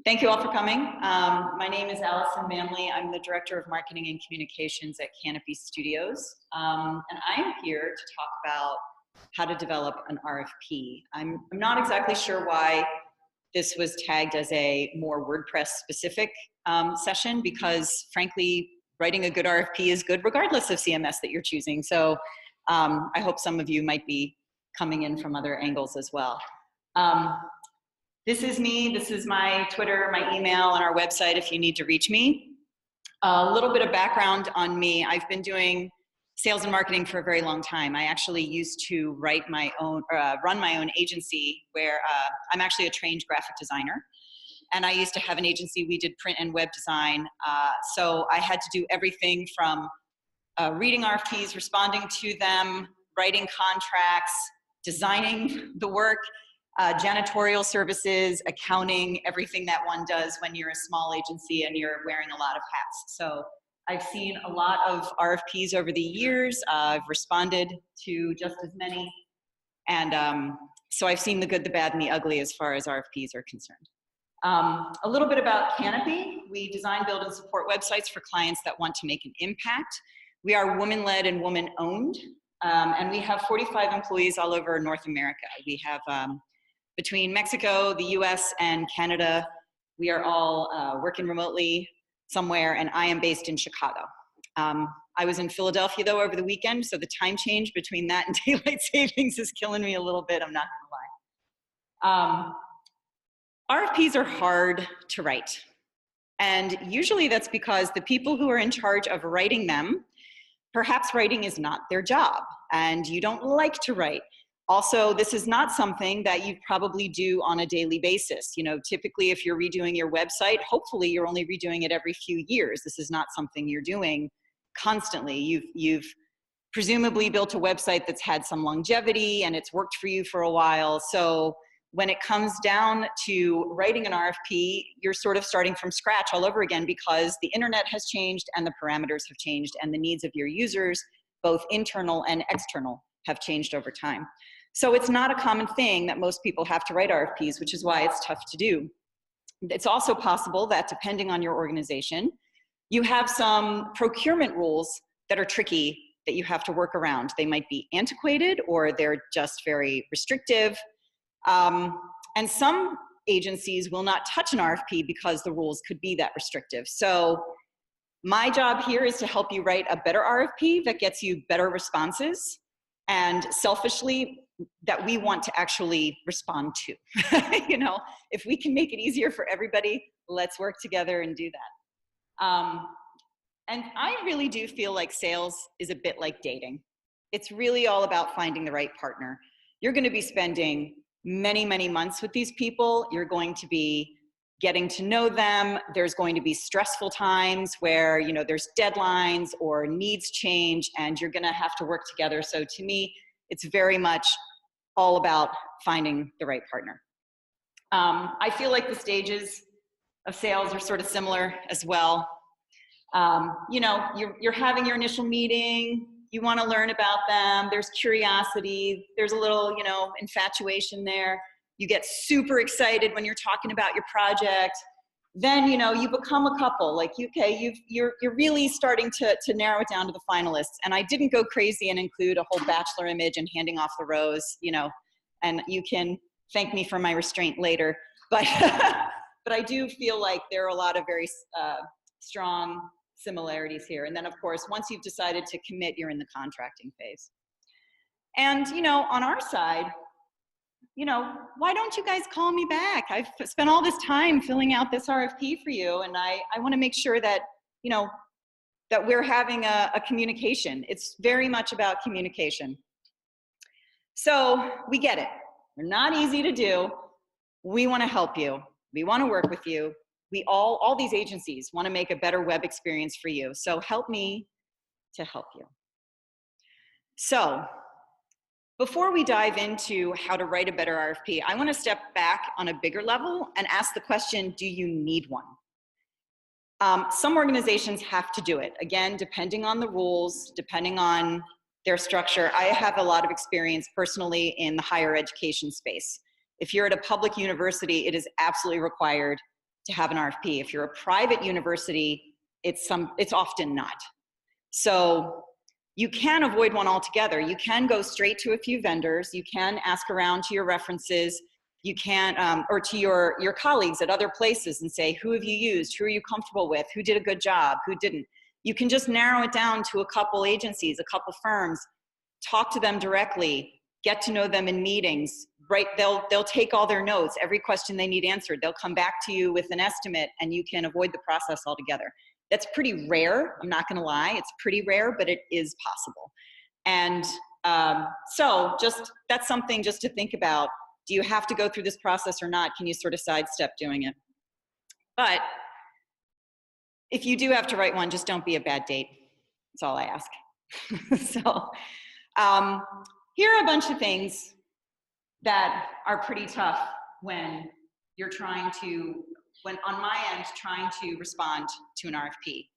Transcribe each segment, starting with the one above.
Thank you all for coming. My name is Allison Manley. I'm the Director of Marketing and Communications at Kanopi Studios. And I'm here to talk about how to develop an RFP. I'm not exactly sure why this was tagged as a more WordPress specific session, because frankly, writing a good RFP is good regardless of CMS that you're choosing. So I hope some of you might be coming in from other angles as well. This is me, this is my Twitter, my email, and our website if you need to reach me. A little bit of background on me. I've been doing sales and marketing for a very long time. I actually used to write my own, run my own agency where I'm actually a trained graphic designer. And I used to have an agency, we did print and web design. So I had to do everything from reading RFPs, responding to them, writing contracts, designing the work, janitorial services, accounting, everything that one does when you're a small agency and you're wearing a lot of hats. So I've seen a lot of RFPs over the years. I've responded to just as many. And so I've seen the good, the bad, and the ugly as far as RFPs are concerned. A little bit about Kanopi. We design, build, and support websites for clients that want to make an impact. We are woman-led and woman-owned, and we have 45 employees all over North America. We have between Mexico, the US, and Canada, we are all working remotely somewhere, and I am based in Chicago. I was in Philadelphia, though, over the weekend, so the time change between that and daylight savings is killing me a little bit, I'm not gonna lie. RFPs are hard to write, and usually that's because the people who are in charge of writing them, perhaps writing is not their job, and you don't like to write. Also, this is not something that you probably do on a daily basis. You know, typically if you're redoing your website, hopefully you're only redoing it every few years. This is not something you're doing constantly. You've presumably built a website that's had some longevity and it's worked for you for a while. So when it comes down to writing an RFP, you're sort of starting from scratch all over again because the internet has changed and the parameters have changed and the needs of your users, both internal and external, have changed over time. So it's not a common thing that most people have to write RFPs, which is why it's tough to do. It's also possible that depending on your organization, you have some procurement rules that are tricky that you have to work around. They might be antiquated or they're just very restrictive. And some agencies will not touch an RFP because the rules could be that restrictive. So my job here is to help you write a better RFP that gets you better responses, and selfishly, that we want to actually respond to. You know, if we can make it easier for everybody, let's work together and do that. And I really do feel like sales is a bit like dating. It's really all about finding the right partner. You're going to be spending many, many months with these people. You're going to be getting to know them. There's going to be stressful times where, you know, there's deadlines or needs change and you're going to have to work together. So to me, it's very much all about finding the right partner. I feel like the stages of sales are sort of similar as well. You know, you're having your initial meeting, you want to learn about them, there's curiosity, there's a little, you know, infatuation there. You get super excited when you're talking about your project. Then, you know, you become a couple. Like, okay, you're really starting to narrow it down to the finalists. And I didn't go crazy and include a whole bachelor image and handing off the rose, you know, and you can thank me for my restraint later. But, but I do feel like there are a lot of very strong similarities here. And then, of course, once you've decided to commit, you're in the contracting phase. And, you know, on our side, you know, why don't you guys call me back? I've spent all this time filling out this RFP for you, and I want to make sure that, you know, that we're having a communication. It's very much about communication. So we get it. We're not easy to do. We want to help you. We want to work with you. We all these agencies want to make a better web experience for you. So help me to help you. So before we dive into how to write a better RFP, I want to step back on a bigger level and ask the question, do you need one? Some organizations have to do it. Again, depending on the rules, depending on their structure. I have a lot of experience personally in the higher education space. If you're at a public university, it is absolutely required to have an RFP. If you're a private university, it's often not. So you can avoid one altogether. You can go straight to a few vendors. You can ask around to your references. You can, or to your colleagues at other places and say, who have you used? Who are you comfortable with? Who did a good job? Who didn't? You can just narrow it down to a couple agencies, a couple firms, talk to them directly, get to know them in meetings, right? They'll take all their notes, every question they need answered. They'll come back to you with an estimate and you can avoid the process altogether. That's pretty rare, I'm not gonna lie. It's pretty rare, but it is possible. And so that's something just to think about. Do you have to go through this process or not? Can you sort of sidestep doing it? But if you do have to write one, just don't be a bad date. That's all I ask. So here are a bunch of things that are pretty tough when you're trying to, on my end, trying to respond to an RFP.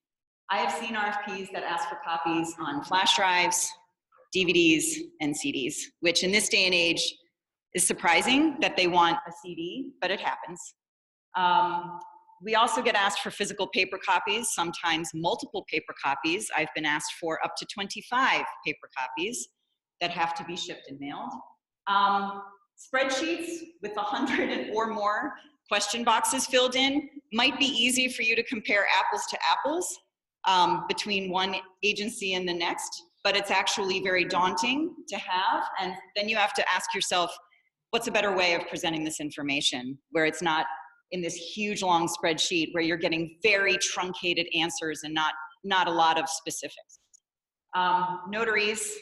I have seen RFPs that ask for copies on flash drives, DVDs, and CDs, which in this day and age is surprising that they want a CD, but it happens. We also get asked for physical paper copies, sometimes multiple paper copies. I've been asked for up to 25 paper copies that have to be shipped and mailed. Spreadsheets with 100 or more question boxes filled in might be easy for you to compare apples to apples between one agency and the next, but it's actually very daunting to have. And then you have to ask yourself, what's a better way of presenting this information where it's not in this huge long spreadsheet where you're getting very truncated answers and not a lot of specifics. Notaries,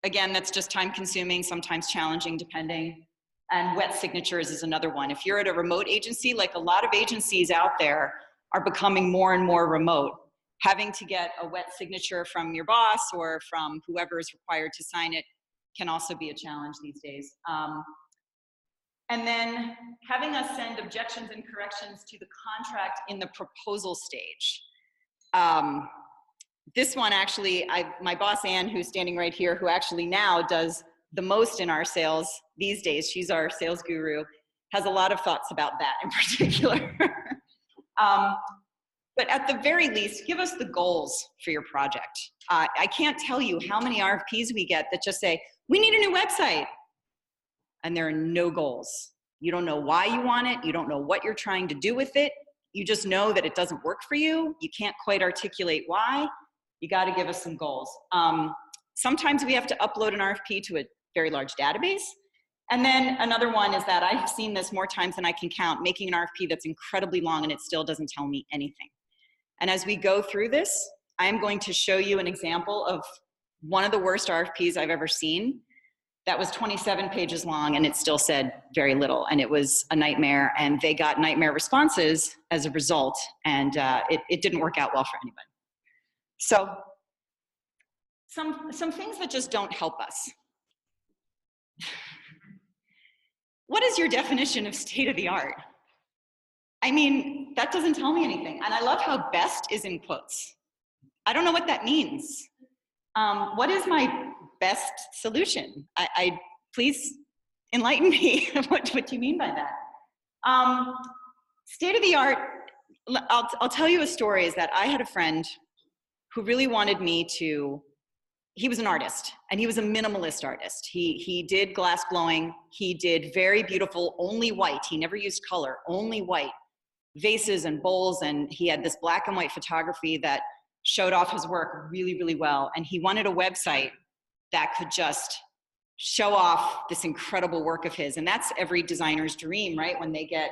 again, that's just time consuming, sometimes challenging depending. And wet signatures is another one. If you're at a remote agency, like a lot of agencies out there are becoming more and more remote, having to get a wet signature from your boss or from whoever is required to sign it can also be a challenge these days. And then having us send objections and corrections to the contract in the proposal stage. This one actually, my boss Ann, who's standing right here, who actually now does the most in our sales these days, she's our sales guru, has a lot of thoughts about that in particular. But at the very least, give us the goals for your project. I can't tell you how many RFPs we get that just say, we need a new website. And there are no goals. You don't know why you want it. You don't know what you're trying to do with it. You just know that it doesn't work for you. You can't quite articulate why. You got to give us some goals. Sometimes we have to upload an RFP to a very large database. And then another one is that I've seen this more times than I can count, making an RFP that's incredibly long and it still doesn't tell me anything. And as we go through this, I'm going to show you an example of one of the worst RFPs I've ever seen. That was 27 pages long and it still said very little, and it was a nightmare, and they got nightmare responses as a result, and it didn't work out well for anybody. So some things that just don't help us. What is your definition of state of the art? I mean, that doesn't tell me anything. And I love how best is in quotes. I don't know what that means. What is my best solution? Please enlighten me. What do you mean by that? State of the art, I'll tell you a story, is that I had a friend who really wanted me to, he was an artist and he was a minimalist artist. He did glass blowing. He did very beautiful, only white. He never used color, only white vases and bowls. And he had this black and white photography that showed off his work really, really well. And he wanted a website that could just show off this incredible work of his. And that's every designer's dream, right? When they get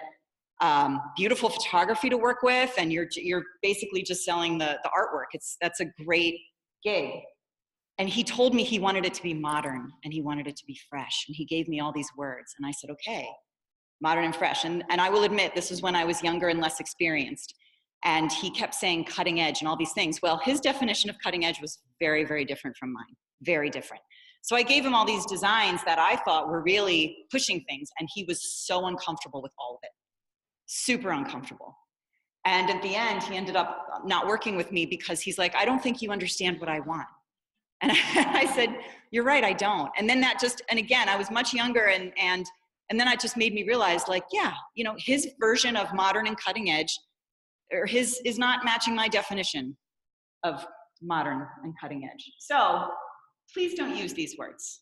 beautiful photography to work with and you're basically just selling the artwork. That's a great gig. And he told me he wanted it to be modern and he wanted it to be fresh. And he gave me all these words. And I said, okay, modern and fresh. And I will admit, this was when I was younger and less experienced. And he kept saying cutting edge and all these things. Well, his definition of cutting edge was very, very different from mine, very different. So I gave him all these designs that I thought were really pushing things. And he was so uncomfortable with all of it, super uncomfortable. And at the end, he ended up not working with me because he's like, I don't think you understand what I want. And I said, you're right, I don't. And then that just, and again, I was much younger and And then it just made me realize, like, yeah, you know, his version of modern and cutting edge, or his is not matching my definition of modern and cutting edge. So please don't use these words.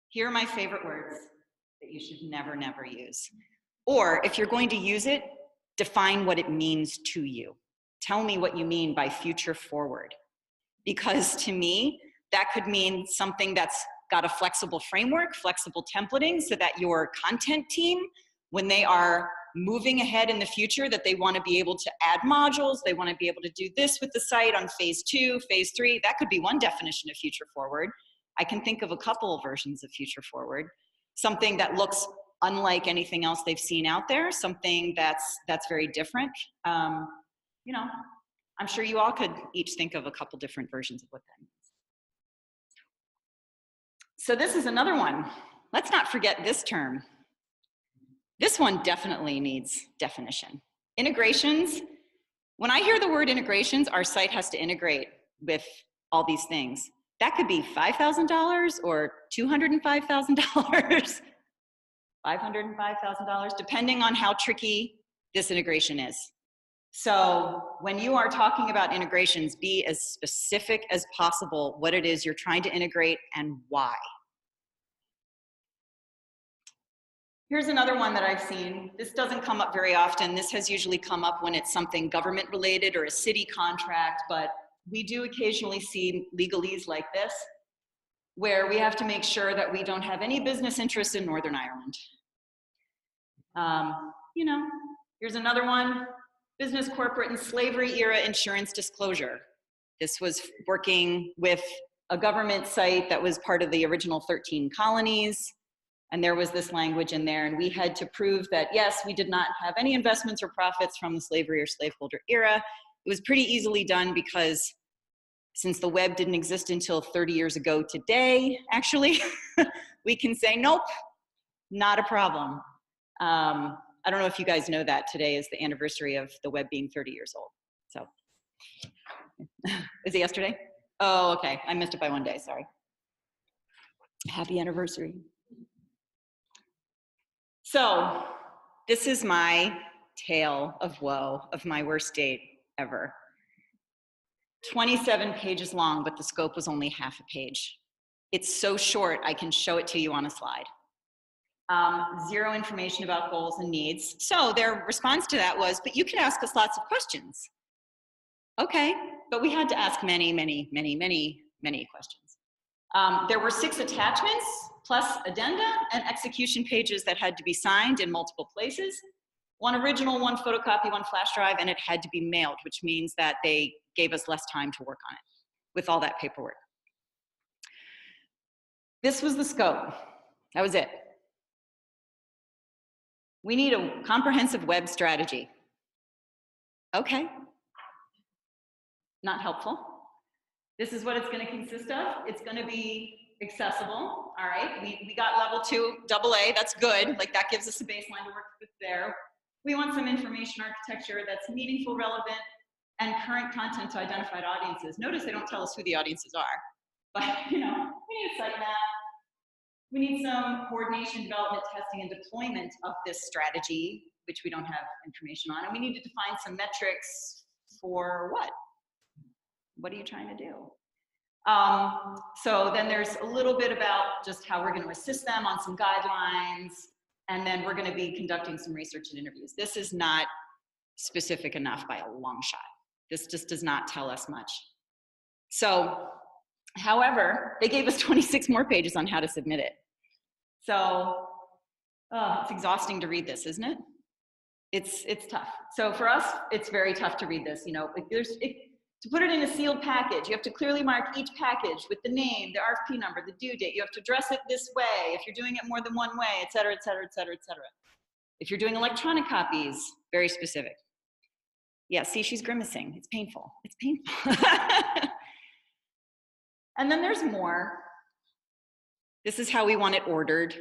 Here are my favorite words that you should never, never use. Or if you're going to use it, define what it means to you. Tell me what you mean by future forward. Because to me, that could mean something that's got a flexible framework, flexible templating, so that your content team, when they are moving ahead in the future, that they want to be able to add modules, they want to be able to do this with the site on phase 2, phase 3. That could be one definition of future forward. I can think of a couple of versions of future forward. Something that looks unlike anything else they've seen out there, something that's very different. You know, I'm sure you all could each think of a couple different versions of what that means. So this is another one. Let's not forget this term. This one definitely needs definition. Integrations. When I hear the word integrations, our site has to integrate with all these things. That could be $5,000 or $205,000, $505,000, depending on how tricky this integration is. So when you are talking about integrations, be as specific as possible what it is you're trying to integrate and why. Here's another one that I've seen. This doesn't come up very often. This has usually come up when it's something government related or a city contract, but we do occasionally see legalese like this, where we have to make sure that we don't have any business interests in Northern Ireland. You know, here's another one. Business, corporate, and slavery era insurance disclosure. This was working with a government site that was part of the original 13 colonies. And there was this language in there, and we had to prove that, yes, we did not have any investments or profits from the slavery or slaveholder era. It was pretty easily done because since the web didn't exist until 30 years ago today, actually, we can say, nope, not a problem. I don't know if you guys know that today is the anniversary of the web being 30 years old. So, is it yesterday? Oh, okay, I missed it by one day, sorry. Happy anniversary. So, this is my tale of woe of my worst date ever. 27 pages long, but the scope was only half a page. It's so short, I can show it to you on a slide. Zero information about goals and needs. So their response to that was, but you can ask us lots of questions. Okay, but we had to ask many, many, many, many, many questions. There were 6 attachments, plus addenda and execution pages that had to be signed in multiple places. 1 original, 1 photocopy, 1 flash drive, and it had to be mailed, which means that they gave us less time to work on it with all that paperwork. This was the scope. That was it. We need a comprehensive web strategy. Okay. Not helpful. This is what it's going to consist of. It's going to be accessible. All right. We got level 2 AA. That's good. Like, that gives us a baseline to work with there. We want some information architecture that's meaningful, relevant, and current content to identified audiences. Notice they don't tell us who the audiences are, but you know, we need a site map. We need some coordination, development, testing, and deployment of this strategy, which we don't have information on. And we need to define some metrics for what? What are you trying to do? So then there's a little bit about just how we're going to assist them on some guidelines. And then we're going to be conducting some research and interviews. This is not specific enough by a long shot. This just does not tell us much. So, however, they gave us 26 more pages on how to submit it. So, it's exhausting to read this, isn't it? It's tough. So for us, it's very tough to read this. You know, to put it in a sealed package, you have to clearly mark each package with the name, the RFP number, the due date. You have to address it this way if you're doing it more than one way, et cetera, et cetera, et cetera, et cetera. If you're doing electronic copies, very specific. Yeah, see, she's grimacing. It's painful. It's painful. And then there's more. This is how we want it ordered.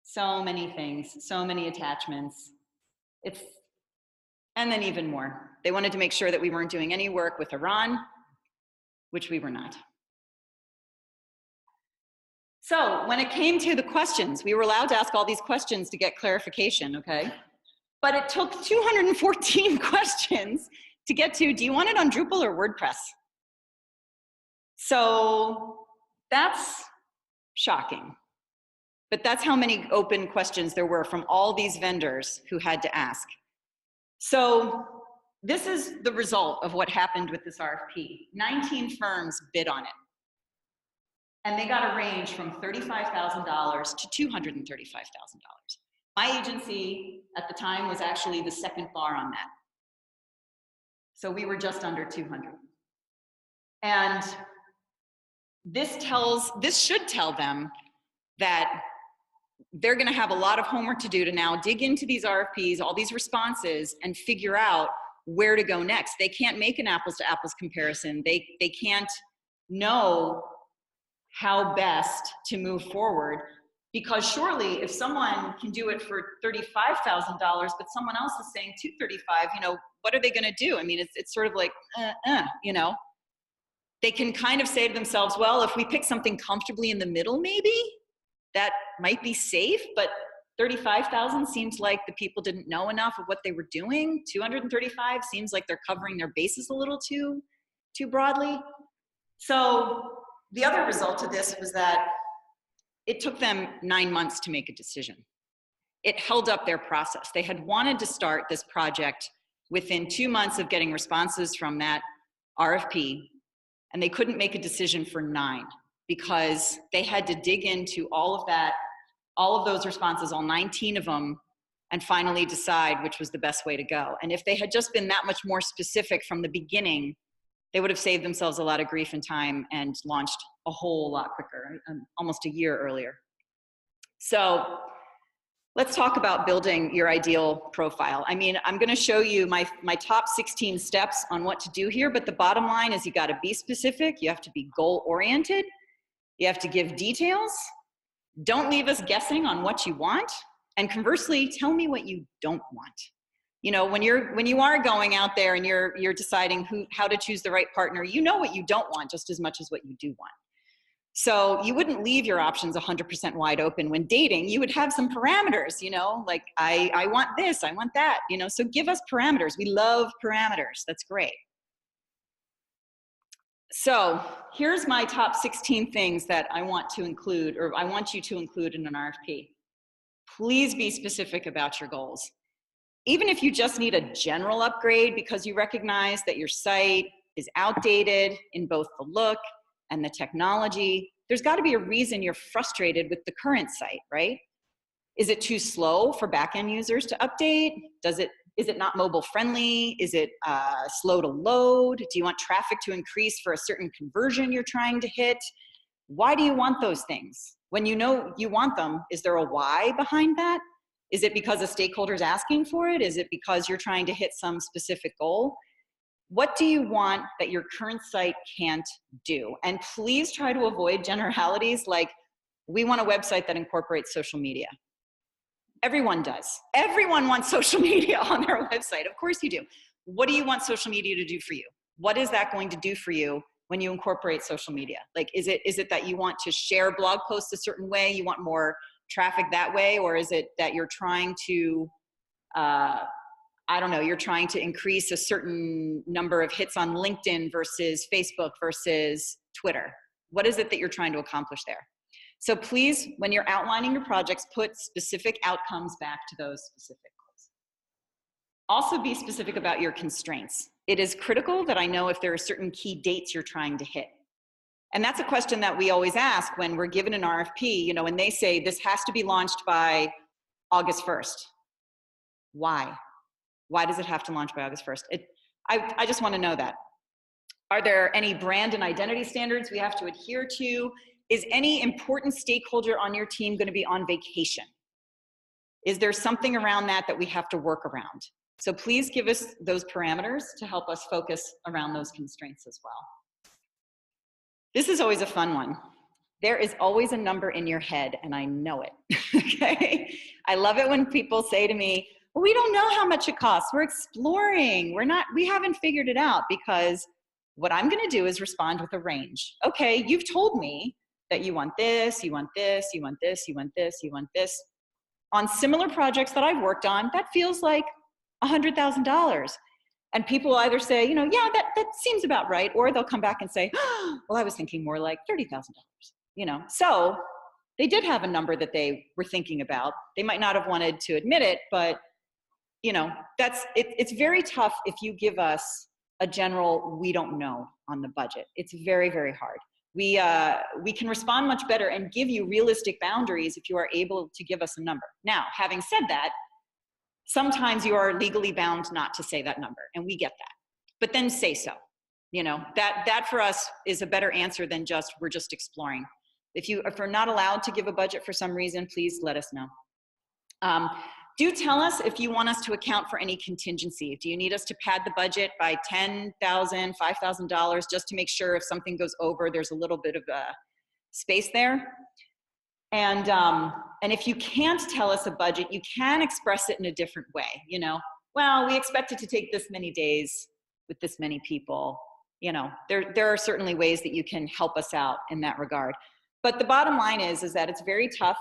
So many things, so many attachments. And then even more. They wanted to make sure that we weren't doing any work with Iran, which we were not. So when it came to the questions, we were allowed to ask all these questions to get clarification, okay? But it took 214 questions to get to, do you want it on Drupal or WordPress? So that's shocking. But that's how many open questions there were from all these vendors who had to ask. So this is the result of what happened with this RFP. 19 firms bid on it. And they got a range from $35,000 to $235,000. My agency at the time was actually the second bar on that. So we were just under 200. And this should tell them that they're gonna have a lot of homework to do to now dig into these RFPs, all these responses, and figure out where to go next. They can't make an apples to apples comparison. They can't know how best to move forward, because surely if someone can do it for $35,000, but someone else is saying $235,000, what are they gonna do? I mean, it's sort of like, They can kind of say to themselves, well, if we pick something comfortably in the middle, maybe that might be safe, but 35,000 seems like the people didn't know enough of what they were doing. 235 seems like they're covering their bases a little too broadly. So the other result of this was that it took them 9 months to make a decision. It held up their process. They had wanted to start this project within 2 months of getting responses from that RFP, and they couldn't make a decision for 9 because they had to dig into all of that, all of those responses, all 19 of them, and finally decide which was the best way to go. And if they had just been that much more specific from the beginning, they would have saved themselves a lot of grief and time and launched a whole lot quicker, almost a year earlier. So let's talk about building your ideal profile. I mean, I'm gonna show you my top 16 steps on what to do here, but the bottom line is you gotta be specific, you have to be goal-oriented, you have to give details, don't leave us guessing on what you want, and conversely, tell me what you don't want. When you are going out there and you're deciding how to choose the right partner, you know what you don't want just as much as what you do want. So you wouldn't leave your options 100% wide open when dating. You would have some parameters, like I want this, I want that, so give us parameters. We love parameters, that's great. So here's my top 16 things that I want to include, or I want you to include in an RFP. Please be specific about your goals. Even if you just need a general upgrade because you recognize that your site is outdated in both the look and the technology, there's got to be a reason you're frustrated with the current site, right? Is it too slow for back-end users to update? Is it not mobile friendly? Is it slow to load? Do you want traffic to increase for a certain conversion you're trying to hit? Why do you want those things? When you know you want them, is there a why behind that? Is it because a stakeholder's asking for it? Is it because you're trying to hit some specific goal? What do you want that your current site can't do? And please try to avoid generalities like, we want a website that incorporates social media. Everyone does. Everyone wants social media on their website. Of course you do. What do you want social media to do for you? What is that going to do for you when you incorporate social media? Like, is it that you want to share blog posts a certain way? You want more traffic that way? Or is it that you're trying to, you're trying to increase a certain number of hits on LinkedIn versus Facebook versus Twitter? What is it that you're trying to accomplish there? So please, when you're outlining your projects, put specific outcomes back to those specific goals. Also be specific about your constraints. It is critical that I know if there are certain key dates you're trying to hit. And that's a question that we always ask when we're given an RFP, when they say this has to be launched by August 1st. Why? Why does it have to launch by August 1st? I just want to know that. Are there any brand and identity standards we have to adhere to? Is any important stakeholder on your team going to be on vacation? Is there something around that we have to work around? So please give us those parameters to help us focus around those constraints as well. This is always a fun one. There is always a number in your head, and I know it, okay? I love it when people say to me, well, we don't know how much it costs. We're exploring. We haven't figured it out, because what I'm gonna do is respond with a range. Okay, you've told me that you want this, you want this, you want this, you want this, you want this. On similar projects that I've worked on, that feels like $100,000. And people either say, you know, yeah, that seems about right, or they'll come back and say, oh, well, I was thinking more like $30,000, you know. So they did have a number that they were thinking about. They might not have wanted to admit it, but you know, it's very tough if you give us a general, we don't know on the budget. It's very, very hard. We can respond much better and give you realistic boundaries if you are able to give us a number. Now, having said that, sometimes you are legally bound not to say that number, and we get that. But then say so. You know, that for us is a better answer than just, we're just exploring. If we're not allowed to give a budget for some reason, please let us know. Do tell us if you want us to account for any contingency. Do you need us to pad the budget by $10,000, $5,000 just to make sure if something goes over, there's a little bit of space there? And if you can't tell us a budget, you can express it in a different way. You know, well, we expect it to take this many days with this many people. You know, there are certainly ways that you can help us out in that regard. But the bottom line is that it's very tough.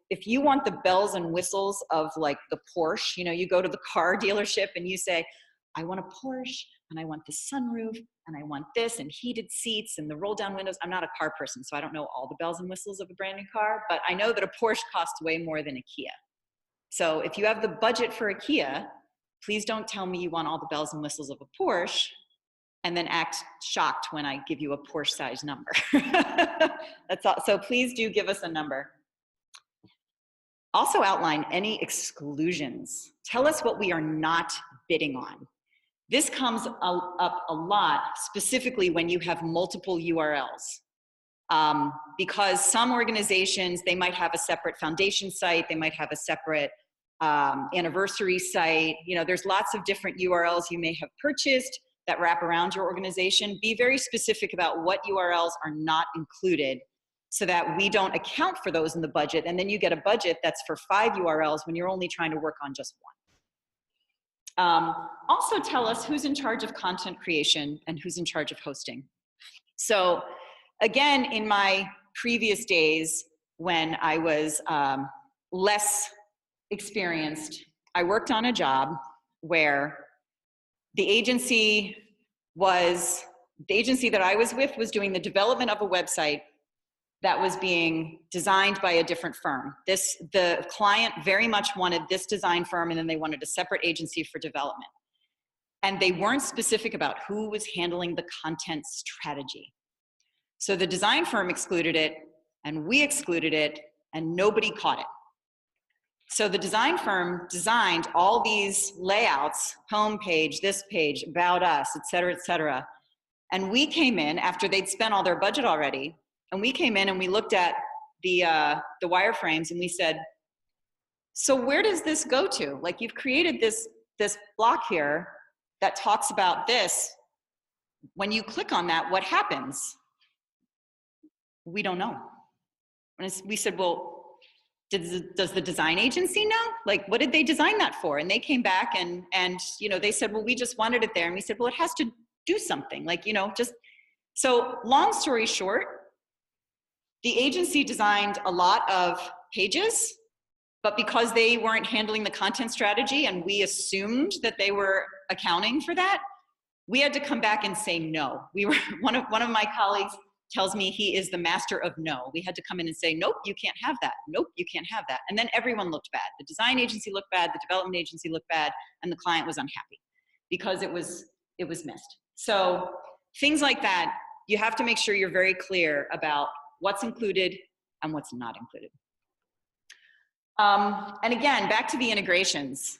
If you want the bells and whistles of like the Porsche, you know, you go to the car dealership and you say, I want a Porsche and I want the sunroof and I want this and heated seats and the roll down windows. I'm not a car person, so I don't know all the bells and whistles of a brand new car, but I know that a Porsche costs way more than a Kia. So if you have the budget for a Kia, please don't tell me you want all the bells and whistles of a Porsche and then act shocked when I give you a Porsche size number. That's all. So please do give us a number. Also outline any exclusions. Tell us what we are not bidding on. This comes up a lot, specifically when you have multiple URLs. Because some organizations, they might have a separate foundation site, they might have a separate anniversary site. You know, there's lots of different URLs you may have purchased that wrap around your organization. Be very specific about what URLs are not included so that we don't account for those in the budget, and then you get a budget that's for 5 URLs when you're only trying to work on just 1. Also tell us who's in charge of content creation and who's in charge of hosting. So again, in my previous days when I was less experienced, I worked on a job where the agency that I was with was doing the development of a website that was being designed by a different firm. The client very much wanted this design firm, and then they wanted a separate agency for development. And they weren't specific about who was handling the content strategy. So the design firm excluded it, and we excluded it, and nobody caught it. So the design firm designed all these layouts, homepage, this page, about us, et cetera, and we came in after they'd spent all their budget already. And we came in and we looked at the wireframes and we said, so where does this go to? Like, you've created this block here that talks about this. When you click on that, what happens? We don't know. And we said, well, does the design agency know? Like, what did they design that for? And they came back and you know, they said, well, we just wanted it there. And we said, well, it has to do something. Like, you know, just, so long story short, the agency designed a lot of pages, but because they weren't handling the content strategy and we assumed that they were accounting for that, we had to come back and say no. We were, one of my colleagues tells me he is the master of no. We had to come in and say, nope, you can't have that. Nope, you can't have that. And then everyone looked bad. The design agency looked bad, the development agency looked bad, and the client was unhappy because it was missed. So things like that, you have to make sure you're very clear about what's included and what's not included. And again, back to the integrations.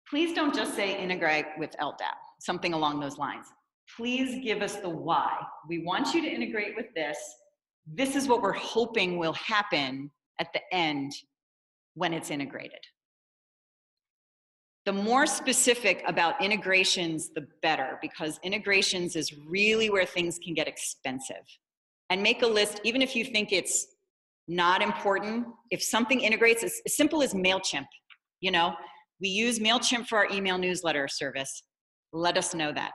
Please don't just say integrate with LDAP, something along those lines. Please give us the why. We want you to integrate with this. This is what we're hoping will happen at the end when it's integrated. The more specific about integrations, the better, because integrations is really where things can get expensive. And make a list, even if you think it's not important. If something integrates, it's as simple as MailChimp. You know, we use MailChimp for our email newsletter service. Let us know that.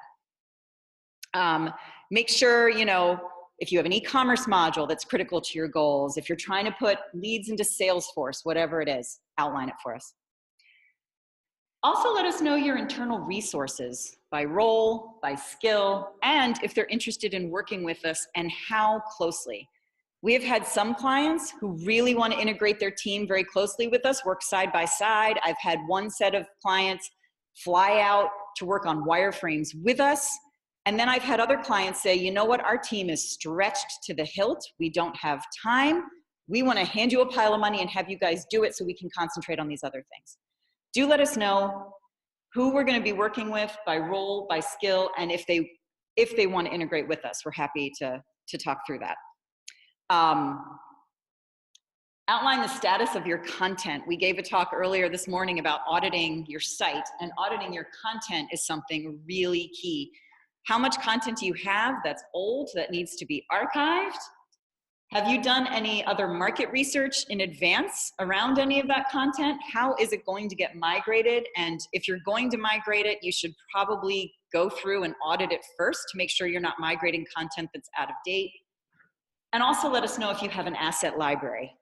Make sure, you know, if you have an e-commerce module that's critical to your goals, if you're trying to put leads into Salesforce, whatever it is, outline it for us. Also, let us know your internal resources by role, by skill, and if they're interested in working with us and how closely. We have had some clients who really want to integrate their team very closely with us, work side by side. I've had one set of clients fly out to work on wireframes with us. And then I've had other clients say, you know what, our team is stretched to the hilt. We don't have time. We want to hand you a pile of money and have you guys do it so we can concentrate on these other things. Do let us know who we're going to be working with by role, by skill, and if they want to integrate with us. We're happy to talk through that. Outline the status of your content. We gave a talk earlier this morning about auditing your site, and auditing your content is something really key. How much content do you have that's old, that needs to be archived? Have you done any other market research in advance around any of that content? How is it going to get migrated? And if you're going to migrate it, you should probably go through and audit it first to make sure you're not migrating content that's out of date. And also let us know if you have an asset library.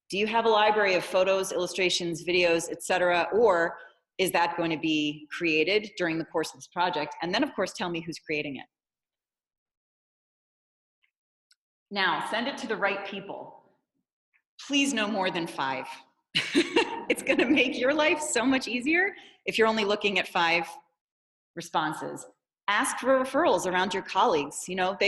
Do you have a library of photos, illustrations, videos, etc., or is that going to be created during the course of this project? And then, of course, tell me who's creating it. Now, send it to the right people. Please no more than 5. It's going to make your life so much easier if you're only looking at 5 responses. Ask for referrals around your colleagues. You know,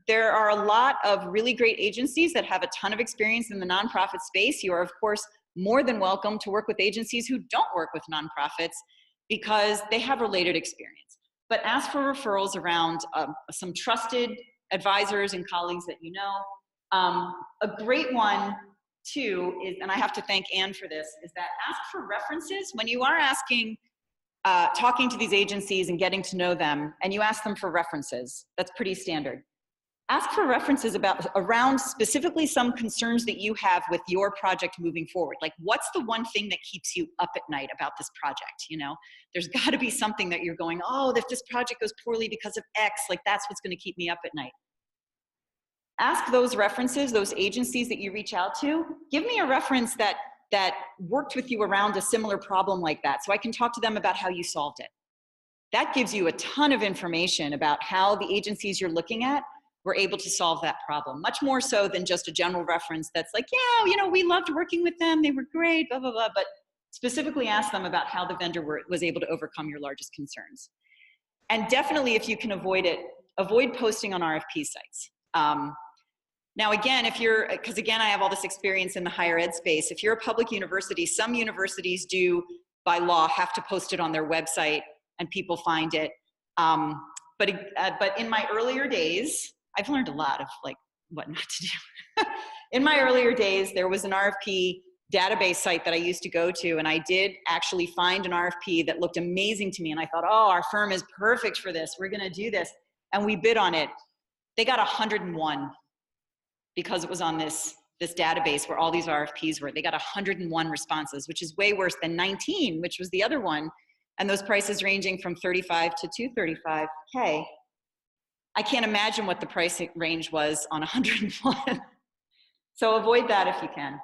there are a lot of really great agencies that have a ton of experience in the nonprofit space. You are, of course, more than welcome to work with agencies who don't work with nonprofits because they have related experience. But ask for referrals around some trusted advisors and colleagues that you know. A great one, too, is, and I have to thank Anne for this, is that ask for references. When you are talking to these agencies and getting to know them, and you ask them for references, that's pretty standard. Ask for references around specifically some concerns that you have with your project moving forward. Like, what's the one thing that keeps you up at night about this project? You know, there's got to be something that you're going, oh, if this project goes poorly because of X, like that's what's going to keep me up at night. Ask those references, those agencies that you reach out to, give me a reference that worked with you around a similar problem like that, so I can talk to them about how you solved it. That gives you a ton of information about how the agencies you're looking at were able to solve that problem, much more so than just a general reference that's like, yeah, you know, we loved working with them, they were great, blah, blah, blah, but specifically ask them about how the vendor was able to overcome your largest concerns. And definitely, if you can avoid it, avoid posting on RFP sites. Now again, because again, I have all this experience in the higher ed space, if you're a public university, some universities do, by law, have to post it on their website and people find it. But in my earlier days, I've learned a lot of like what not to do. In my earlier days, there was an RFP database site that I used to go to, and I did actually find an RFP that looked amazing to me, and I thought, oh, our firm is perfect for this, we're gonna do this, and we bid on it. They got 101 because it was on this database where all these RFPs were. They got 101 responses, which is way worse than 19, which was the other one, and those prices ranging from 35 to 235K. I can't imagine what the price range was on 101. So avoid that if you can.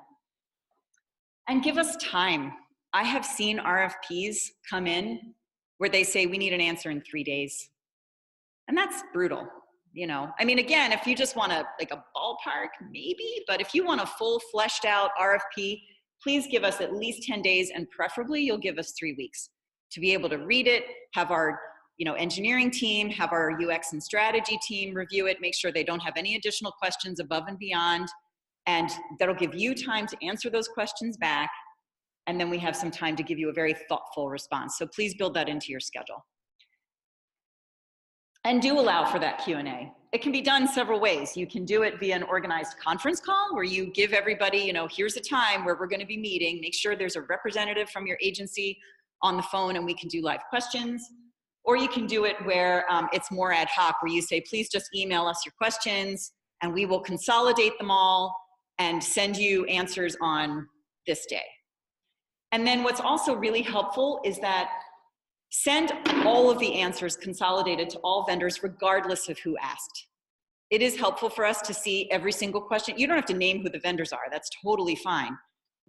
And give us time. I have seen RFPs come in where they say, we need an answer in 3 days. And that's brutal, you know. I mean, again, if you just want like a ballpark, maybe, but if you want a full fleshed out RFP, please give us at least 10 days, and preferably you'll give us 3 weeks to be able to read it, have our engineering team, have our UX and strategy team review it, make sure they don't have any additional questions above and beyond, and that'll give you time to answer those questions back, and then we have some time to give you a very thoughtful response. So please build that into your schedule. And do allow for that Q&A. It can be done several ways. You can do it via an organized conference call where you give everybody, here's a time where we're gonna be meeting, make sure there's a representative from your agency on the phone and we can do live questions. Or you can do it where it's more ad hoc, where you say, please just email us your questions and we will consolidate them all and send you answers on this day. And then what's also really helpful is that send all of the answers consolidated to all vendors regardless of who asked. it is helpful for us to see every single question. You don't have to name who the vendors are. That's totally fine.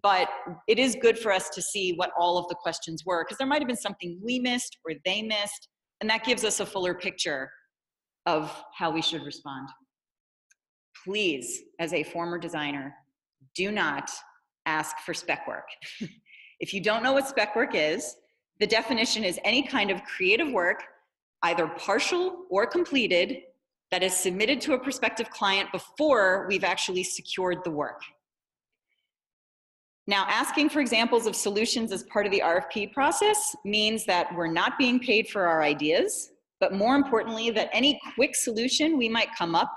But it is good for us to see what all of the questions were, because there might have been something we missed or they missed, and that gives us a fuller picture of how we should respond. Please, as a former designer, do not ask for spec work. If you don't know what spec work is, the definition is any kind of creative work, either partial or completed, that is submitted to a prospective client before we've actually secured the work. Now, asking for examples of solutions as part of the RFP process means that we're not being paid for our ideas, but more importantly, that any quick solution we might come up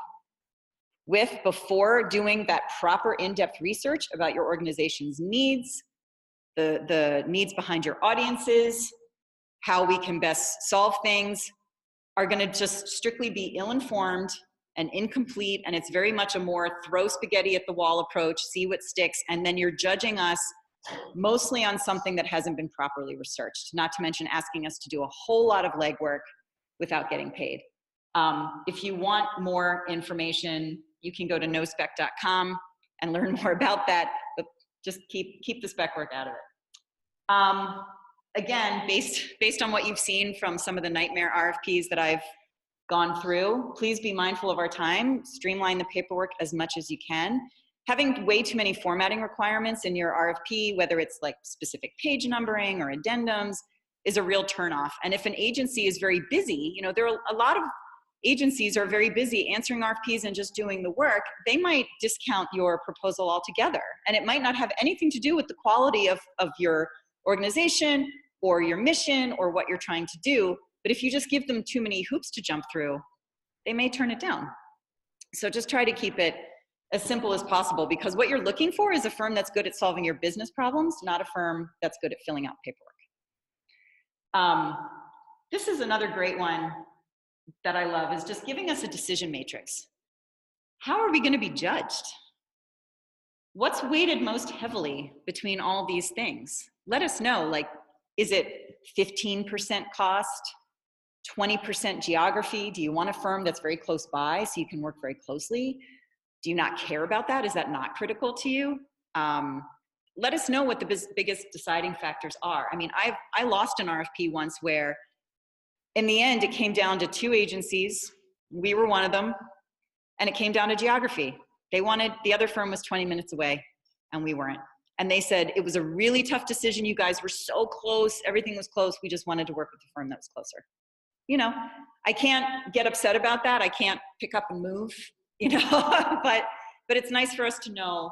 with before doing that proper in-depth research about your organization's needs, the needs behind your audiences, how we can best solve things, are gonna just strictly be ill-informed and incomplete, and it's very much a more throw spaghetti at the wall approach, see what sticks, and then you're judging us mostly on something that hasn't been properly researched, not to mention asking us to do a whole lot of legwork without getting paid. If you want more information, you can go to nospec.com and learn more about that, but just keep the spec work out of it. Again, based on what you've seen from some of the nightmare RFPs that I've gone through, please be mindful of our time, streamline the paperwork as much as you can. Having way too many formatting requirements in your RFP, whether it's like specific page numbering or addendums, is a real turnoff. And if an agency is very busy, you know, there are a lot of agencies are very busy answering RFPs and just doing the work, they might discount your proposal altogether. And it might not have anything to do with the quality of your organization or your mission or what you're trying to do. But if you just give them too many hoops to jump through, they may turn it down. So just try to keep it as simple as possible, because what you're looking for is a firm that's good at solving your business problems, not a firm that's good at filling out paperwork. This is another great one that I love, is just giving us a decision matrix. How are we going to be judged? What's weighted most heavily between all these things? Let us know, like, is it 15% cost, 20% geography? Do you want a firm that's very close by so you can work very closely? Do you not care about that? Is that not critical to you? Let us know what the biggest deciding factors are. I mean, I lost an RFP once where in the end, it came down to 2 agencies. We were one of them, and it came down to geography. They wanted, the other firm was 20 minutes away, and we weren't. And they said, it was a really tough decision. You guys were so close. Everything was close. We just wanted to work with the firm that was closer. You know, I can't get upset about that. I can't pick up and move, you know, but it's nice for us to know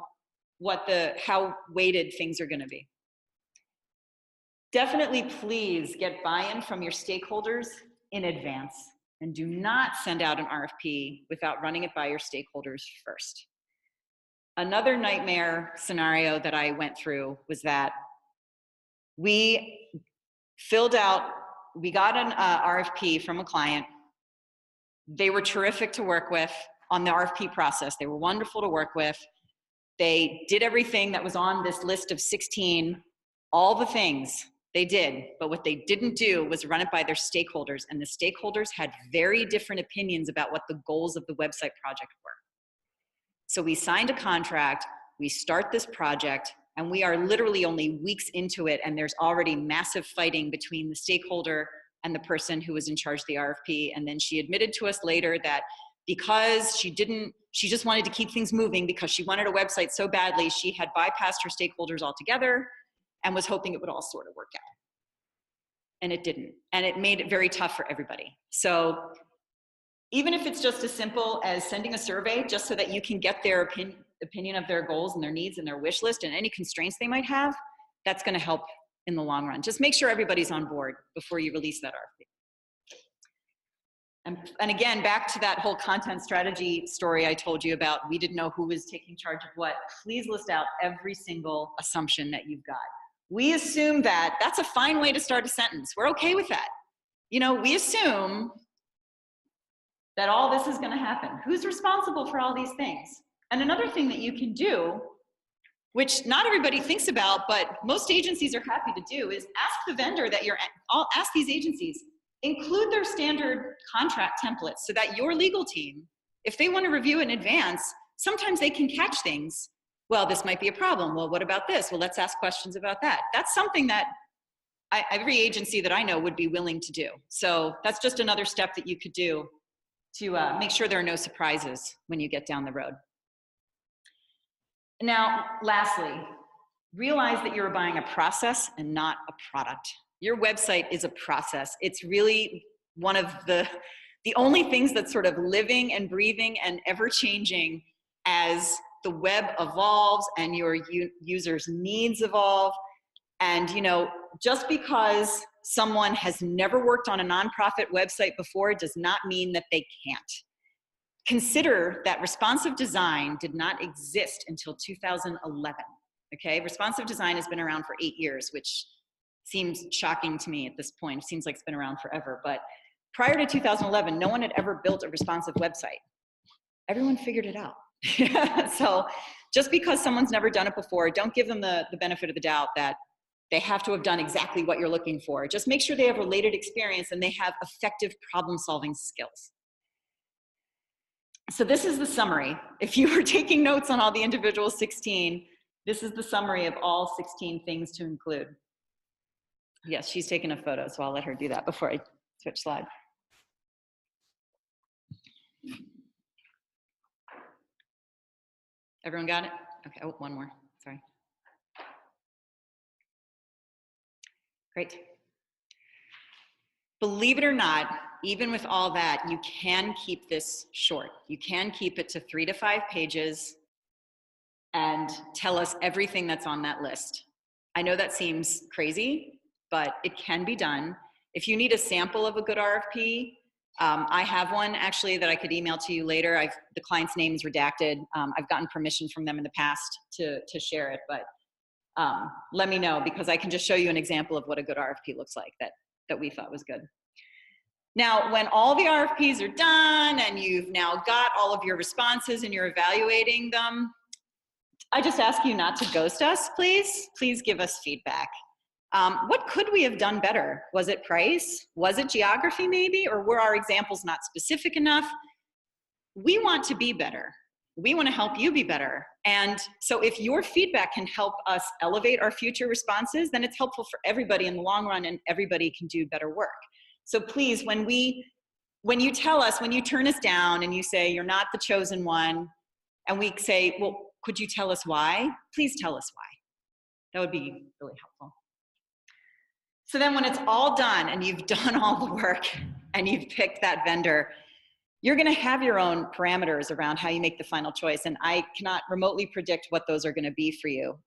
how weighted things are going to be. Definitely please get buy-in from your stakeholders in advance, and do not send out an RFP without running it by your stakeholders first. Another nightmare scenario that I went through was that we got an RFP from a client. They were terrific to work with on the RFP process. They were wonderful to work with. They did everything that was on this list of 16, all the things they did, but what they didn't do was run it by their stakeholders, and the stakeholders had very different opinions about what the goals of the website project were. So we signed a contract, we start this project, and we are literally only weeks into it, and there's already massive fighting between the stakeholder and the person who was in charge of the RFP. And then she admitted to us later that because she just wanted to keep things moving because she wanted a website so badly, she had bypassed her stakeholders altogether and was hoping it would all sort of work out. And it didn't. And it made it very tough for everybody. So even if it's just as simple as sending a survey just so that you can get their opinion of their goals and their needs and their wish list and any constraints they might have, that's going to help in the long run. Just make sure everybody's on board before you release that RFP. And again, back to that whole content strategy story I told you about, we didn't know who was taking charge of what. Please list out every single assumption that you've got. We assume that. That's a fine way to start a sentence. We're okay with that. You know, we assume that all this is going to happen. Who's responsible for all these things? And another thing that you can do, which not everybody thinks about, but most agencies are happy to do, is ask the vendor that ask these agencies, include their standard contract templates so that your legal team if they want to review in advance, sometimes they can catch things. Well, this might be a problem. Well, what about this? Well, let's ask questions about that. That's something that every agency that I know would be willing to do. So that's just another step that you could do to make sure there are no surprises when you get down the road. Now, lastly, realize that you're buying a process and not a product. Your website is a process. It's really one of the only things that's sort of living and breathing and ever changing as the web evolves and your users' needs evolve. And, you know, just because someone has never worked on a nonprofit website before does not mean that they can't. Consider that responsive design did not exist until 2011, okay? Responsive design has been around for 8 years, which seems shocking to me at this point. It seems like it's been around forever, but prior to 2011, no one had ever built a responsive website. Everyone figured it out. So just because someone's never done it before, don't give them the benefit of the doubt that they have to have done exactly what you're looking for. Just make sure they have related experience and they have effective problem-solving skills. So this is the summary. If you were taking notes on all the individual 16, this is the summary of all 16 things to include. Yes, she's taking a photo, so I'll let her do that before I switch slide. Everyone got it? Okay, oh, one more, sorry. Great. Believe it or not, even with all that, you can keep this short. You can keep it to 3 to 5 pages and tell us everything that's on that list. I know that seems crazy, but it can be done. If you need a sample of a good RFP, I have one actually that I could email to you later. The client's name is redacted. I've gotten permission from them in the past to share it, but let me know because I can just show you an example of what a good RFP looks like that we thought was good. Now, when all the RFPs are done and you've now got all of your responses and you're evaluating them, I just ask you not to ghost us, please. Please give us feedback. What could we have done better? Was it price? Was it geography maybe? Or were our examples not specific enough? We want to be better. We want to help you be better. And so if your feedback can help us elevate our future responses, then it's helpful for everybody in the long run and everybody can do better work. So please, when you tell us, when you turn us down and you say you're not the chosen one, and we say, well, could you tell us why? Please tell us why. That would be really helpful. So then when it's all done and you've done all the work and you've picked that vendor, you're gonna have your own parameters around how you make the final choice. And I cannot remotely predict what those are gonna be for you.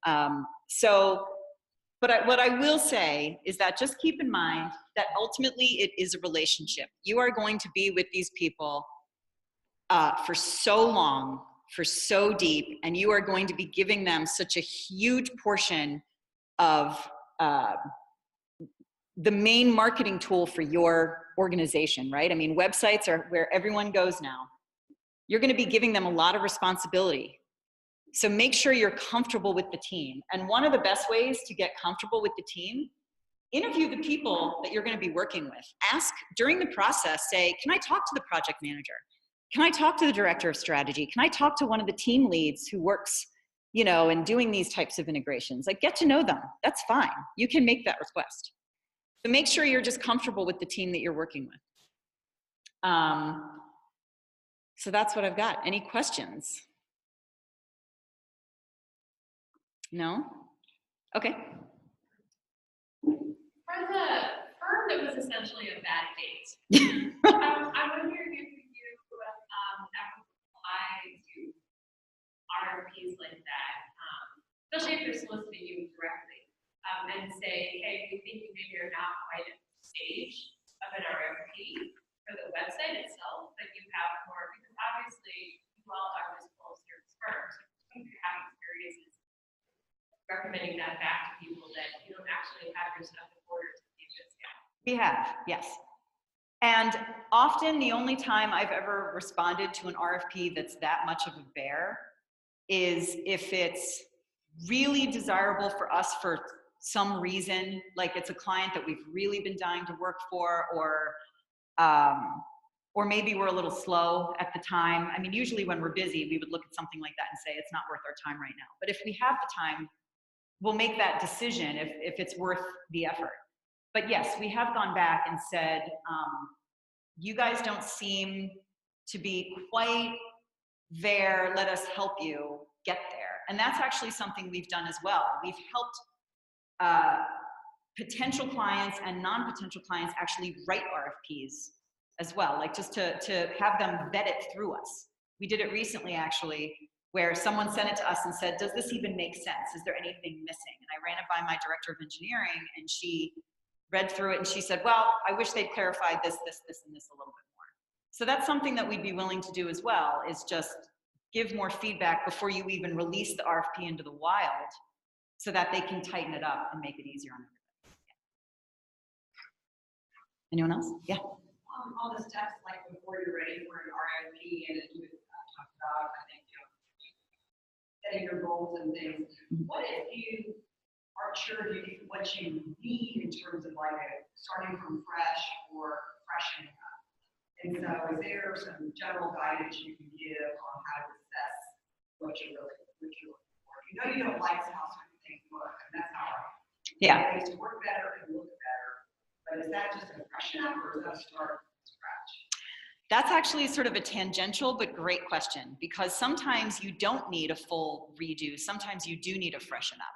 But what I will say is that just keep in mind that ultimately it is a relationship. You are going to be with these people for so long, for so deep, and you are going to be giving them such a huge portion of the main marketing tool for your organization, right? I mean, websites are where everyone goes now. You're gonna be giving them a lot of responsibility. So make sure you're comfortable with the team. And one of the best ways to get comfortable with the team, interview the people that you're gonna be working with. Ask during the process, say, can I talk to the project manager? Can I talk to the director of strategy? Can I talk to one of the team leads who works, you know, in doing these types of integrations? Like, get to know them, that's fine. You can make that request. So make sure you're just comfortable with the team that you're working with. So that's what I've got. Any questions? No? Okay. For the firm that was essentially a bad date, I wonder if you ever apply to RFPs like that, especially if they're soliciting you directly, and say, hey, we think you maybe are not quite at the stage of an RFP for the website itself, but you have more, because obviously you all are as full service firms, so you have experiences recommending that back to people that you don't actually have your stuff in order to do just yet. We have, yes. And often the only time I've ever responded to an RFP that's that much of a bear is if it's really desirable for us for some reason, like it's a client that we've really been dying to work for, or or maybe we're a little slow at the time. I mean, usually when we're busy, we would look at something like that and say, it's not worth our time right now. But if we have the time, we'll make that decision if it's worth the effort. But yes, we have gone back and said, you guys don't seem to be quite there, let us help you get there. And that's actually something we've done as well. We've helped potential clients and non-potential clients actually write RFPs as well, like just to have them vet it through us. We did it recently actually, where someone sent it to us and said, does this even make sense? Is there anything missing? And I ran it by my director of engineering, and she read through it and she said, well, I wish they'd clarified this, this, this, and this a little bit more. So that's something that we'd be willing to do as well, is just give more feedback before you even release the RFP into the wild, so that they can tighten it up and make it easier on everybody. Yeah. Anyone else? Yeah. All the steps, like before you're ready for an RFP, and as you talked about, I think, setting your goals and things. What if you aren't sure what you need in terms of like starting from fresh or freshening up? And so is there some general guidance you can give on how to assess what you're looking for? You know you don't like how certain things look, and that's how ways to work better and look better. But is that just a freshen up, or is that a start from scratch? That's actually sort of a tangential but great question, because sometimes you don't need a full redo. Sometimes you do need a freshen up.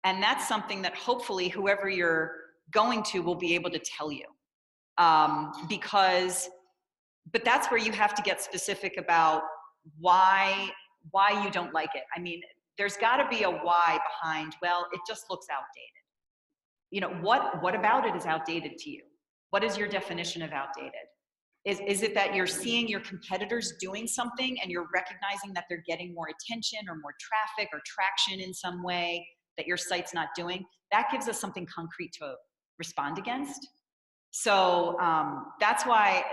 And that's something that hopefully whoever you're going to will be able to tell you. But that's where you have to get specific about why you don't like it. I mean, there's got to be a why behind, well, it just looks outdated. You know, what about it is outdated to you? What is your definition of outdated? Is it that you're seeing your competitors doing something and you're recognizing that they're getting more attention or more traffic or traction in some way that your site's not doing? That gives us something concrete to respond against. So that's why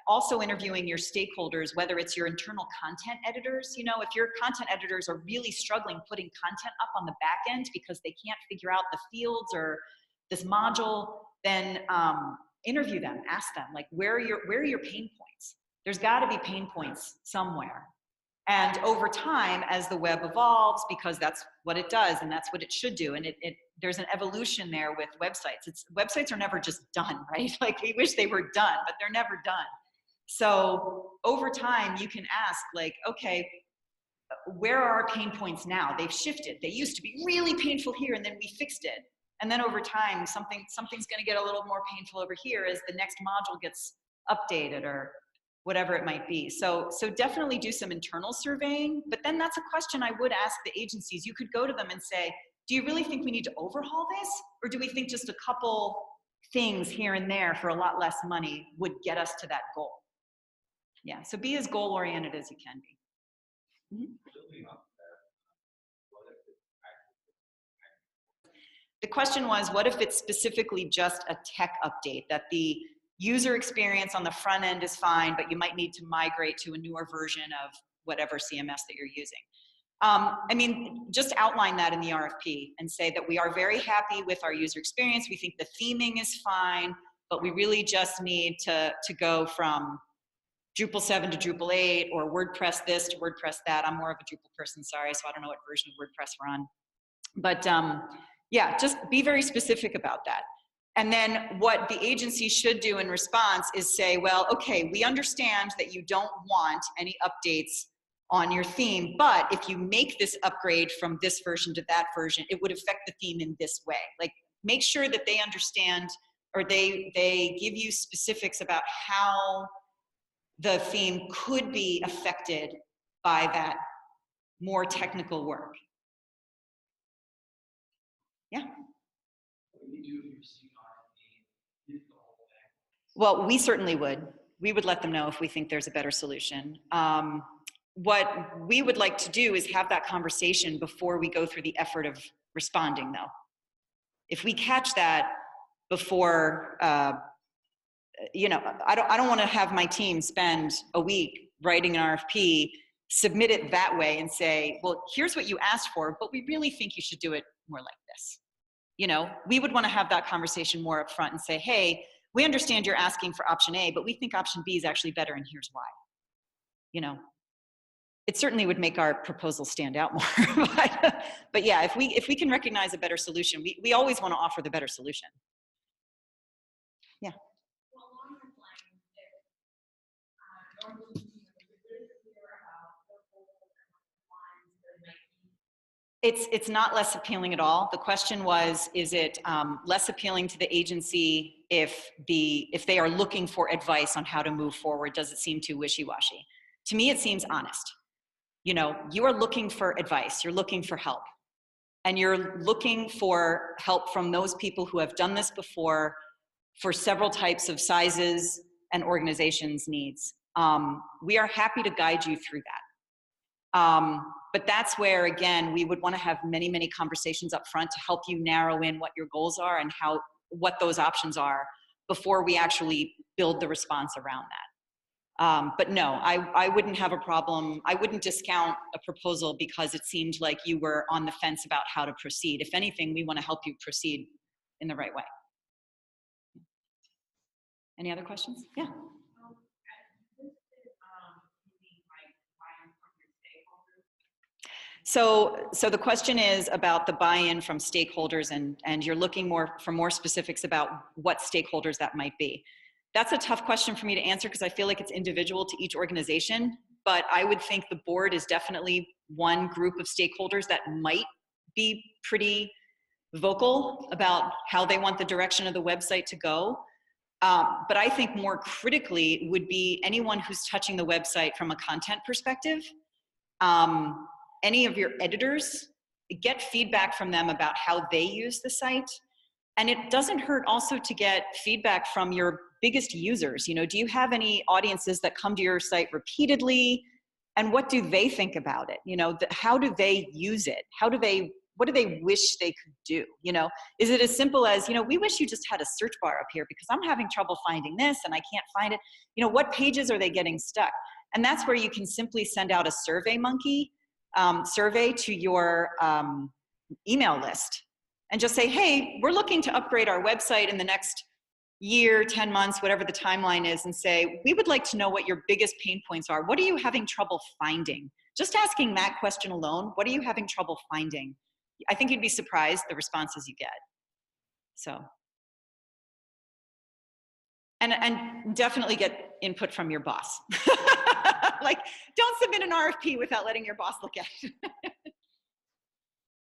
also interviewing your stakeholders, whether it's your internal content editors, you know, if your content editors are really struggling putting content up on the back end because they can't figure out the fields or this module, then interview them, ask them, like, where are your pain points? There's got to be pain points somewhere. And over time, as the web evolves, because that's what it does and that's what it should do, and there's an evolution there with websites. Websites are never just done, right? Like, we wish they were done, but they're never done. So over time, you can ask, like, okay, where are our pain points now? They've shifted. They used to be really painful here, and then we fixed it. And then over time, something's going to get a little more painful over here as the next module gets updated or whatever it might be. So definitely do some internal surveying, but then that's a question I would ask the agencies. You could go to them and say, do you really think we need to overhaul this? Or do we think just a couple things here and there for a lot less money would get us to that goal? Yeah, so be as goal-oriented as you can be. Mm-hmm. The question was, what if it's specifically just a tech update, that the user experience on the front end is fine, but you might need to migrate to a newer version of whatever CMS that you're using? I mean, just outline that in the RFP and say that we are very happy with our user experience. We think the theming is fine, but we really just need to go from Drupal 7 to Drupal 8, or WordPress this to WordPress that. I'm more of a Drupal person, sorry, so I don't know what version of WordPress we're on. But yeah, just be very specific about that. And then what the agency should do in response is say, well, okay, we understand that you don't want any updates on your theme, but if you make this upgrade from this version to that version, it would affect the theme in this way. Like, make sure that they understand, or they give you specifics about how the theme could be affected by that more technical work. Yeah. What do you do if you see RFP is the whole thing? Well, we certainly would. We would let them know if we think there's a better solution. What we would like to do is have that conversation before we go through the effort of responding, though. If we catch that before, you know, I don't want to have my team spend a week writing an RFP, submit it that way and say, well, here's what you asked for, but we really think you should do it more like this. You know, we would want to have that conversation more up front and say, hey, we understand you're asking for option A, but we think option B is actually better, and here's why. You know, it certainly would make our proposal stand out more. But yeah, if we can recognize a better solution, we always want to offer the better solution. Yeah. Well, along those lines, if normally you're really clear about the goals and lines that might be. It's not less appealing at all. The question was, is it less appealing to the agency if they are looking for advice on how to move forward? Does it seem too wishy-washy? To me, it seems honest. You know, you are looking for advice, you're looking for help, and you're looking for help from those people who have done this before for several types of sizes and organizations' needs. We are happy to guide you through that. But that's where, again, we would want to have many, many conversations up front to help you narrow in what your goals are and what those options are before we actually build the response around that. But no, I wouldn't have a problem. I wouldn't discount a proposal because it seemed like you were on the fence about how to proceed. If anything, we want to help you proceed in the right way. Any other questions? Yeah. So the question is about the buy-in from stakeholders, and you're looking for more specifics about what stakeholders that might be. That's a tough question for me to answer because I feel like it's individual to each organization, but I would think the board is definitely one group of stakeholders that might be pretty vocal about how they want the direction of the website to go. But I think more critically would be anyone who's touching the website from a content perspective. Any of your editors, get feedback from them about how they use the site. And it doesn't hurt also to get feedback from your biggest users. You know, do you have any audiences that come to your site repeatedly? And what do they think about it? You know, how do they use it? What do they wish they could do? You know, is it as simple as, you know, we wish you just had a search bar up here because I'm having trouble finding this and I can't find it. You know, what pages are they getting stuck? And that's where you can simply send out a SurveyMonkey survey to your email list and just say, hey, we're looking to upgrade our website in the next year, 10 months, whatever the timeline is, and say, we would like to know what your biggest pain points are. What are you having trouble finding? Just asking that question alone, what are you having trouble finding? I think you'd be surprised the responses you get. So, and definitely get input from your boss. Like, don't submit an RFP without letting your boss look at it.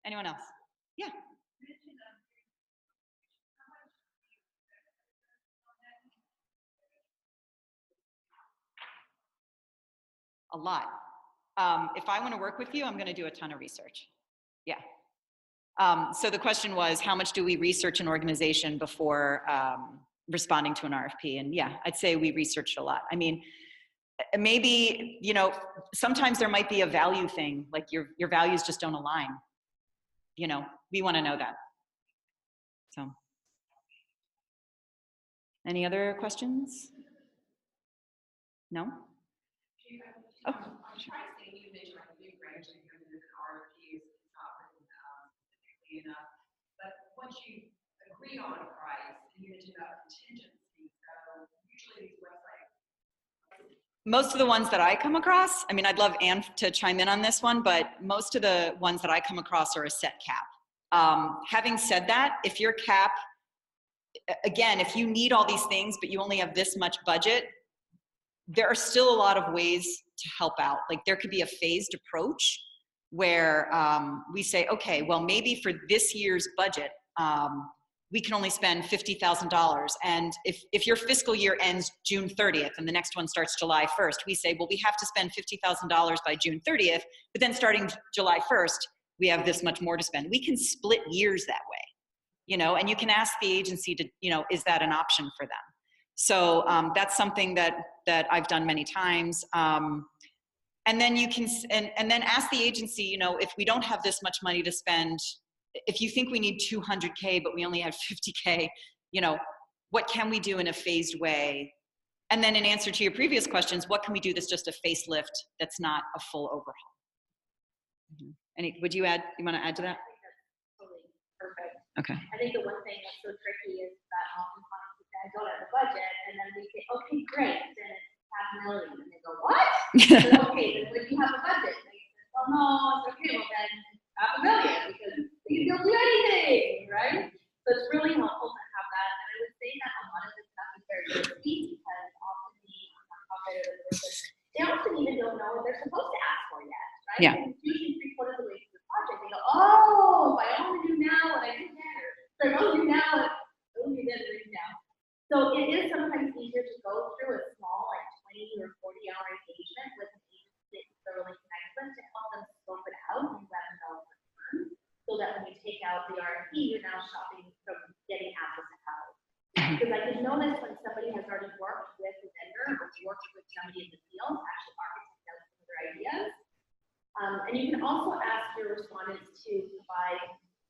Anyone else? Yeah. A lot. If I want to work with you, I'm going to do a ton of research. Yeah. So the question was, how much do we research an organization before responding to an RFP? And yeah, I'd say we researched a lot. I mean, maybe, you know, sometimes there might be a value thing, like your values just don't align. You know, we want to know that. So, any other questions? No? Oh. I'm trying to say, you mentioned like a big range that comes in RFPs, it's not written specifically enough. But once you agree on a price, and you mentioned about contingencies, so usually these websites. Most of the ones that I come across, I mean, I'd love Anne to chime in on this one, but most of the ones that I come across are a set cap. Having said that, if your cap, again, if you need all these things, but you only have this much budget, there are still a lot of ways to help out. Like there could be a phased approach where we say, okay, well, maybe for this year's budget, we can only spend $50,000. And if your fiscal year ends June 30th and the next one starts July 1st, we say, well, we have to spend $50,000 by June 30th, but then starting July 1st, we have this much more to spend. We can split years that way, you know, and you can ask the agency to, you know, is that an option for them? So that's something that I've done many times. And then you can, and then ask the agency, you know, if we don't have this much money to spend, if you think we need 200K, but we only have 50K, you know, what can we do in a phased way? And then in answer to your previous questions, what can we do that's just a facelift that's not a full overhaul? Mm-hmm. Would you want to add to that? I think that's totally perfect. Okay. I think the one thing that's so tricky is that oftentimes with that I don't have the budget, and then we say, okay, great, then it's $500,000, and they go, what? So, okay, then when you have a budget, and they say, oh no, it's okay, well then $500,000 because we don't do anything, right? So it's really helpful to have that, and I would say that a lot of this stuff is very risky because often the nonprofit or the person, they often even don't know what they're supposed to ask for yet, right? Yeah. And it's usually 3/4 of the way through the project, they go, oh, if I only knew now what I did there, if I only knew now what only then right now. So it is sometimes easier to go through a small, like 20 or 40-hour engagement with an agency that you thoroughly connect with to help them scope it out and let them know so that when you take out the RFP, you're now shopping from getting apples to apples. Because I can notice when somebody has already worked with a vendor or worked with somebody in the field, actually architect out some of their ideas. And you can also ask your respondents to provide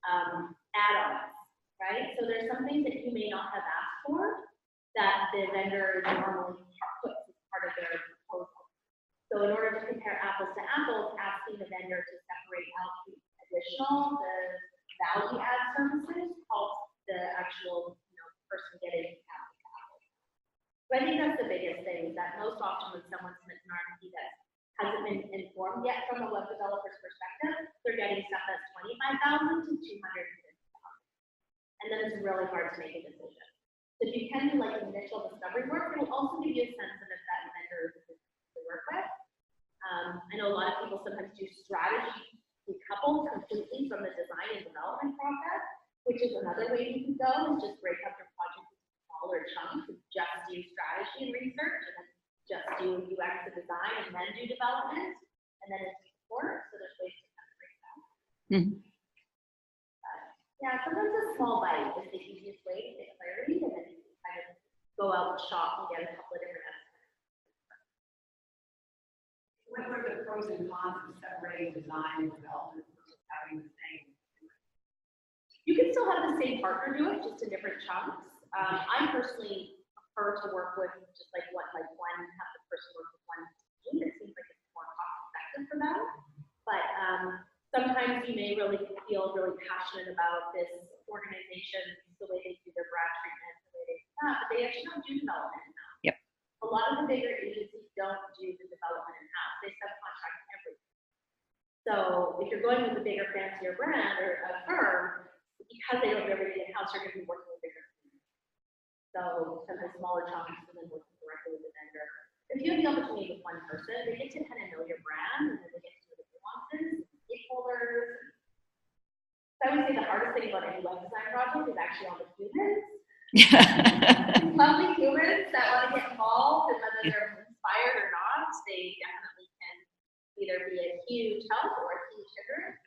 add-ons, right? So there's some things that you may not have asked for that the vendor normally puts as part of their proposal. So in order to compare apples to apples, asking the vendor to separate out the additional, the value add services helps the actual person get it apples to apples. So I think that's the biggest thing, is that most often when someone submits an RFP that hasn't been informed yet from a web developer's perspective, they're getting stuff that's $25,000 to $250,000. And then it's really hard to make a decision. So if you can do like initial discovery work, it'll also give you a sense of if that vendor is good to work with. I know a lot of people sometimes do strategy decoupled completely from the design and development process, which is another way you can go, is just break up your project into smaller chunks and just do strategy and research, and then just do UX and design, and then do development, and then it's support. So there's ways to kind of break that. Mhm. Yeah, sometimes a small bite is the easiest way to get clarity, and then you can kind of go out and shop and get a couple of different estimates. What were the pros and cons of separating design and development versus having the same? You can still have the same partner do it, just in different chunks. I personally prefer to work with just like one, have the person work with one team. It seems like it's more cost effective for them. But sometimes you may really feel really passionate about this organization, the way they do their brand treatment, the way they do that, but they actually don't do development in-house. Yep. A lot of the bigger agencies don't do the development in-house. They subcontract everything. So if you're going with a bigger, fancier brand or a firm, because they don't do everything in-house, you're going to be working with bigger teams. So sometimes smaller chunks and then working directly with the vendor. If you have the opportunity with one person, they get to kind of know your brand, and then they get to know the nuances, stakeholders. So I would say the hardest thing about any web design project is actually all the humans. Lovely humans that want to get involved, and whether they're inspired or not, they definitely can either be a huge help or a huge hindrance.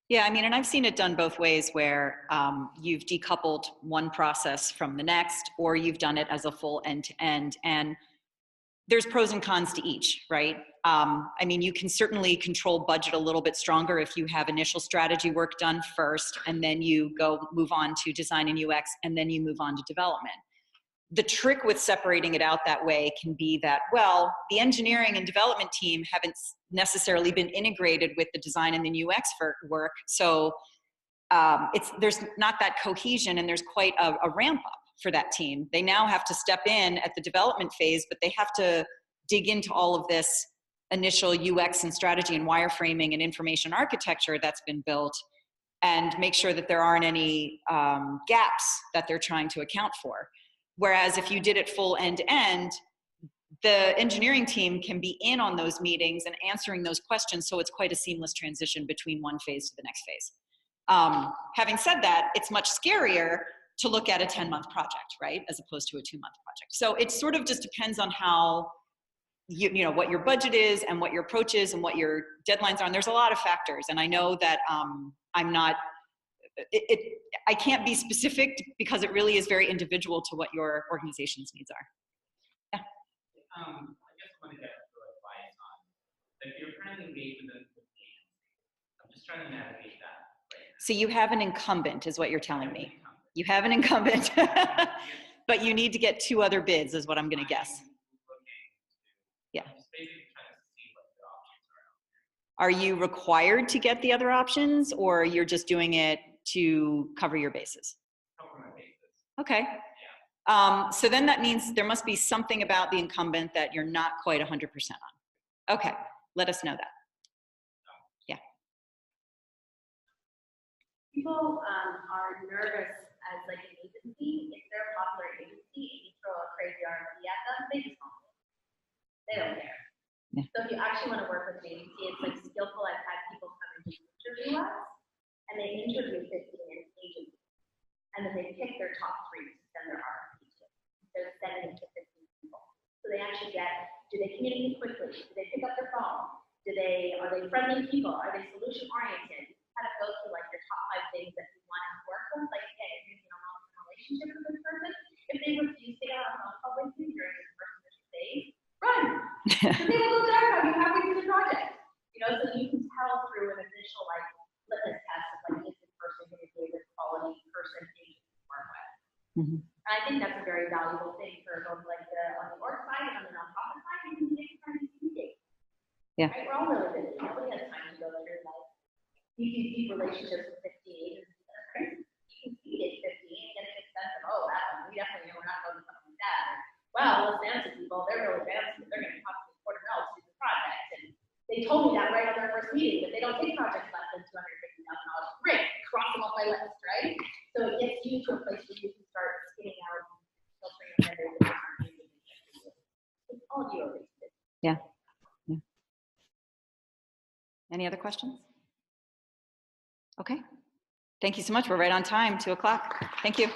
Yeah, I mean, and I've seen it done both ways, where you've decoupled one process from the next, or you've done it as a full end-to-end, and there's pros and cons to each, right? I mean, you can certainly control budget a little bit stronger if you have initial strategy work done first, and then you move on to design and UX, and then you move on to development. The trick with separating it out that way can be that, well, the engineering and development team haven't necessarily been integrated with the design and the UX work. So there's not that cohesion, and there's quite a ramp up for that team. They now have to step in at the development phase, but they have to dig into all of this initial UX and strategy and wireframing and information architecture that's been built, and make sure that there aren't any gaps that they're trying to account for. Whereas if you did it full end-to-end, the engineering team can be in on those meetings and answering those questions, so it's quite a seamless transition between one phase to the next phase. Having said that, it's much scarier to look at a 10-month project, right, as opposed to a 2-month project. So it sort of just depends on how, you know, what your budget is and what your approach is and what your deadlines are. And there's a lot of factors, and I know that I'm not, I can't be specific because it really is very individual to what your organization's needs are. Yeah. I just wanted to get your advice on, if you're currently engaged with an agency, I'm just trying to navigate that. Right? So you have an incumbent, is what you're telling me. You have an incumbent, but you need to get 2 other bids, is what I'm going to guess. Yeah. I'm just basically trying to see what the options are. Are you required to get the other options, or you're just doing it to cover your bases? Cover my bases. Okay. So then that means there must be something about the incumbent that you're not quite 100% on. Okay, let us know that. People are nervous as like an agency. If they're a popular agency and you throw a crazy RFP at them, they just won't. They don't care. Yeah. So if you actually want to work with an agency, it's like skillful. I've had people come and interview us, and they interview 15 agencies, and then they pick their top 3 to send their RFP to. They're sending it to 15 people. So they actually get, do they communicate quickly? Do they pick up their phone? Are they friendly people? Are they solution oriented? Kind of go through like your top 5 things that you want to work with. Like, hey, if you're in a long-term relationship with this person, if they refuse to get on a phone call with you during this person's initial phase, run. Because they will go down you halfway through the project. You know, so you can tell through an initial like litmus test of like, is this person going to be a good quality person agent to work with? Mm-hmm. And I think that's a very valuable thing for both like on the org side and on the nonprofit side. You can take time to communicate. Yeah. Right? We're all really busy. Nobody has time to go through like deep relationships with 50 agencies that are crazy. You can see it 50 and get a good sense of, oh, that one, we definitely know we're not going to something like that. Or, well, those fancy people, they're really fancy, but they're going to cost me $250 to do the project. And they told me that right on their first meeting, but they don't take projects less than $250,000. Great, cross them off my list, right? So it gets you to a place where you can start skinning out and filtering your vendors that aren't using it. All of you are wasted. Yeah. Any other questions? Okay. Thank you so much. We're right on time, 2 o'clock. Thank you.